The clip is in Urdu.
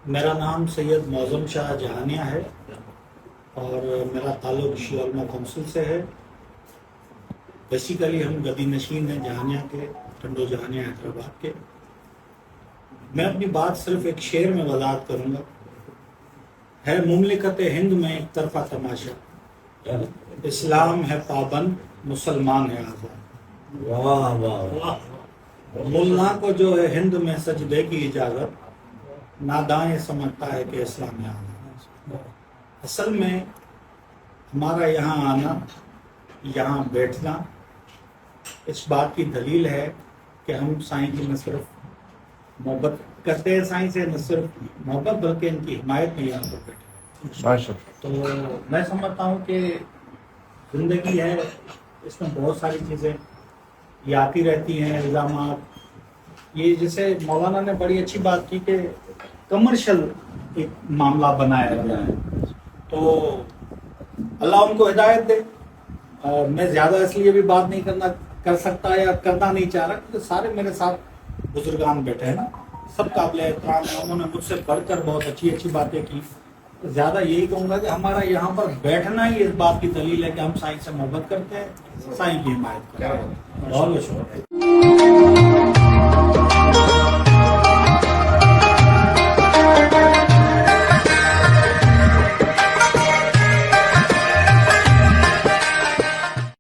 میرا نام سید معظم شاہ جہانیہ ہے اور میرا تعلق شیعہ علماء کونسل سے ہے۔ بیسیکلی ہم گدی نشین ہیں جہانیہ کے، ٹنڈو جہانیہ حیدرآباد کے۔ میں اپنی بات صرف ایک شعر میں وضاحت کروں گا۔ ہے مملکت ہند میں ایک طرفہ تماشا، اسلام ہے پابند مسلمان ہے آزاد۔ واہ واہ واہ۔ ملا کو جو ہے ہند میں سجدے کی اجازت، ناداں یہ سمجھتا ہے کہ اسلام یہاں ہے۔ اصل میں ہمارا یہاں آنا، یہاں بیٹھنا اس بات کی دلیل ہے کہ ہم سائیں کی نہ صرف محبت کرتے ہیں سائیں سے، نہ صرف محبت بلکہ ان کی حمایت میں یہاں پر بیٹھے۔ تو میں سمجھتا ہوں کہ زندگی ہے، اس میں بہت ساری چیزیں یہ آتی رہتی ہیں، الزامات۔ یہ جیسے مولانا نے بڑی اچھی بات کی کہ کمرشل ایک معاملہ بنایا گیا ہے، تو اللہ ان کو ہدایت دے۔ میں زیادہ اس لیے بھی بات نہیں کر سکتا یا کرنا نہیں چاہ رہا، کیونکہ سارے میرے ساتھ بزرگان بیٹھے ہیں نا، سب قابل احترام ہیں، انہوں نے مجھ سے بڑھ کر بہت اچھی اچھی باتیں کی۔ زیادہ یہی کہوں گا کہ ہمارا یہاں پر بیٹھنا ہی اس بات کی دلیل ہے کہ ہم سائیں سے محبت کرتے ہیں، سائیں کی حمایت کرتے ہیں۔ بہت بہت شکریہ۔